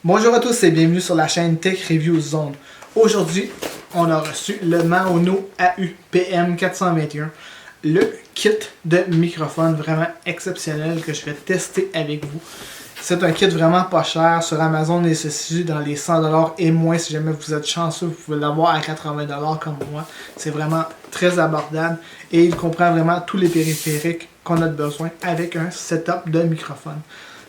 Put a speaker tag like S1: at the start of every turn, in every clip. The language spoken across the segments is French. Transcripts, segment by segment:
S1: Bonjour à tous et bienvenue sur la chaîne Tech Review Zone. Aujourd'hui, on a reçu le Maono AU-PM421, le kit de microphone vraiment exceptionnel que je vais tester avec vous. C'est un kit vraiment pas cher. Sur Amazon, il se situe dans les 100$ et moins. Si jamais vous êtes chanceux, vous pouvez l'avoir à 80$ comme moi. C'est vraiment très abordable et il comprend vraiment tous les périphériques qu'on a besoin avec un setup de microphone.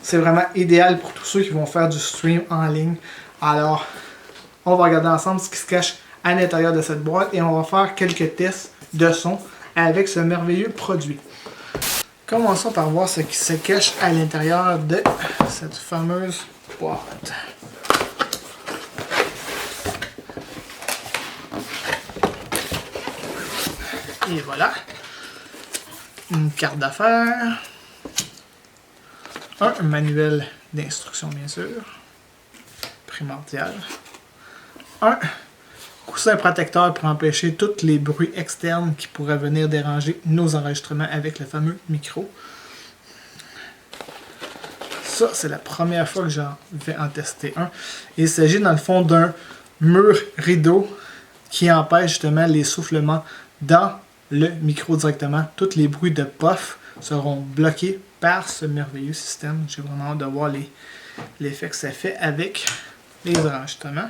S1: C'est vraiment idéal pour tous ceux qui vont faire du stream en ligne. Alors, on va regarder ensemble ce qui se cache à l'intérieur de cette boîte et on va faire quelques tests de son avec ce merveilleux produit. Commençons par voir ce qui se cache à l'intérieur de cette fameuse boîte. Et voilà. Une carte d'affaires. Un manuel d'instruction, bien sûr. Primordial. Un coussin protecteur pour empêcher tous les bruits externes qui pourraient venir déranger nos enregistrements avec le fameux micro. Ça, c'est la première fois que j'en vais en tester un. Il s'agit dans le fond d'un mur rideau qui empêche justement les soufflements dans le micro directement. Tous les bruits de puff seront bloqués par ce merveilleux système. J'ai vraiment hâte de voir l'effet que ça fait avec les enregistrements.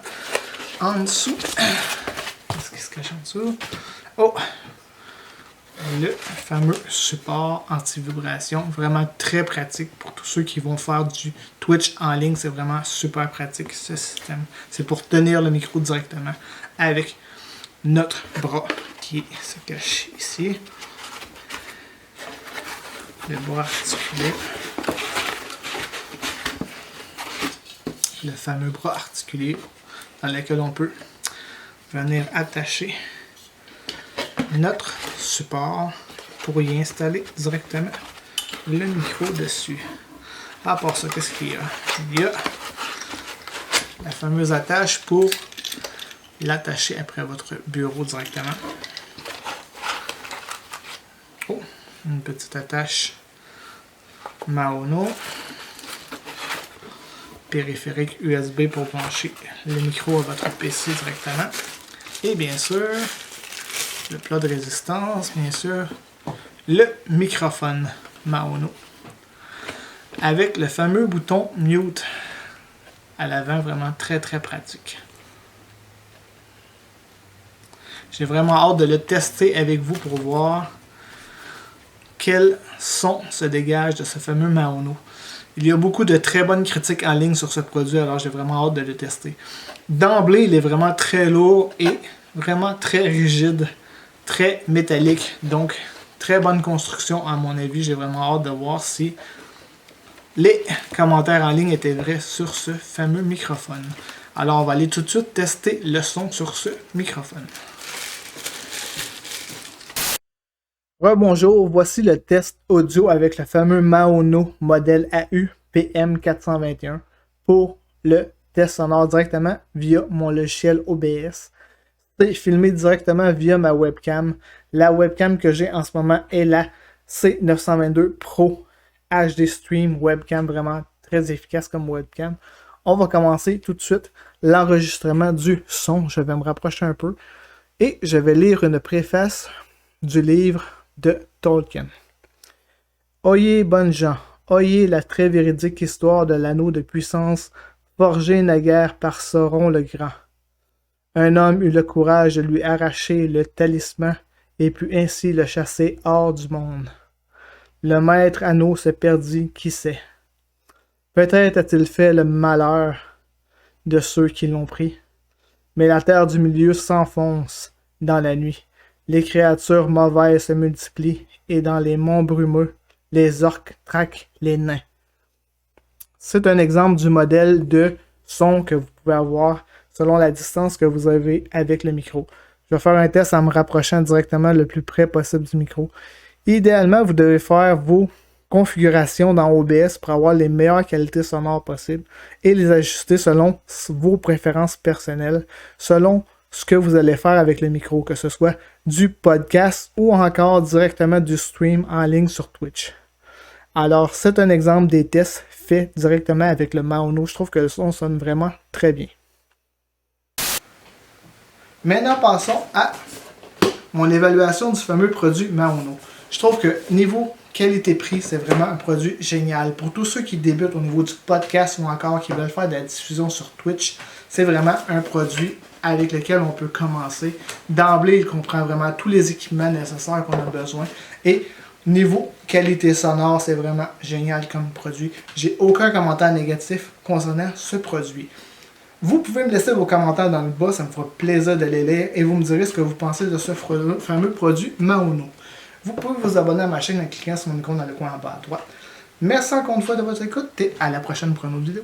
S1: En dessous, qu'est-ce qui se cache en dessous? Oh! Le fameux support anti-vibration, vraiment très pratique pour tous ceux qui vont faire du Twitch en ligne. C'est vraiment super pratique ce système. C'est pour tenir le micro directement avec notre bras qui se cache ici. Le bras articulé. Le fameux bras articulé dans lequel on peut venir attacher notre support pour y installer directement le micro dessus. À part ça, qu'est-ce qu'il y a? Il y a la fameuse attache pour l'attacher après votre bureau directement. Oh, une petite attache Maono. Périphérique USB pour brancher le micro à votre PC directement. Et bien sûr, le plat de résistance, bien sûr, le microphone Maono. Avec le fameux bouton mute à l'avant, vraiment très très pratique. J'ai vraiment hâte de le tester avec vous pour voir quel son se dégage de ce fameux Maono. Il y a beaucoup de très bonnes critiques en ligne sur ce produit, alors j'ai vraiment hâte de le tester. D'emblée, il est vraiment très lourd et vraiment très rigide, très métallique. Donc, très bonne construction à mon avis. J'ai vraiment hâte de voir si les commentaires en ligne étaient vrais sur ce fameux microphone. Alors, on va aller tout de suite tester le son sur ce microphone. Bonjour, voici le test audio avec le fameux Maono modèle AU-PM421 pour le test sonore directement via mon logiciel OBS. C'est filmé directement via ma webcam. La webcam que j'ai en ce moment est la C922 Pro HD Stream webcam, vraiment très efficace comme webcam. On va commencer tout de suite l'enregistrement du son. Je vais me rapprocher un peu et je vais lire une préface du livre de Tolkien. Oyez, bonnes gens, oyez la très véridique histoire de l'anneau de puissance forgé naguère par Sauron le Grand. Un homme eut le courage de lui arracher le talisman et put ainsi le chasser hors du monde. Le maître anneau se perdit, qui sait. Peut-être a-t-il fait le malheur de ceux qui l'ont pris. Mais la terre du milieu s'enfonce dans la nuit. Les créatures mauvaises se multiplient et dans les monts brumeux, les orques traquent les nains. C'est un exemple du modèle de son que vous pouvez avoir selon la distance que vous avez avec le micro. Je vais faire un test en me rapprochant directement le plus près possible du micro. Idéalement, vous devez faire vos configurations dans OBS pour avoir les meilleures qualités sonores possibles et les ajuster selon vos préférences personnelles, selon ce que vous allez faire avec le micro, que ce soit du podcast ou encore directement du stream en ligne sur Twitch. Alors, c'est un exemple des tests faits directement avec le Maono. Je trouve que le son sonne vraiment très bien. Maintenant, passons à mon évaluation du fameux produit Maono. Je trouve que niveau qualité-prix, c'est vraiment un produit génial. Pour tous ceux qui débutent au niveau du podcast ou encore qui veulent faire de la diffusion sur Twitch, c'est vraiment un produit avec lequel on peut commencer. D'emblée, il comprend vraiment tous les équipements nécessaires qu'on a besoin. Et niveau qualité sonore, c'est vraiment génial comme produit. J'ai aucun commentaire négatif concernant ce produit. Vous pouvez me laisser vos commentaires dans le bas, ça me fera plaisir de les lire et vous me direz ce que vous pensez de ce fameux produit Maono. Vous pouvez vous abonner à ma chaîne en cliquant sur mon icône dans le coin en bas à droite. Merci encore une fois de votre écoute et à la prochaine pour une autre vidéo.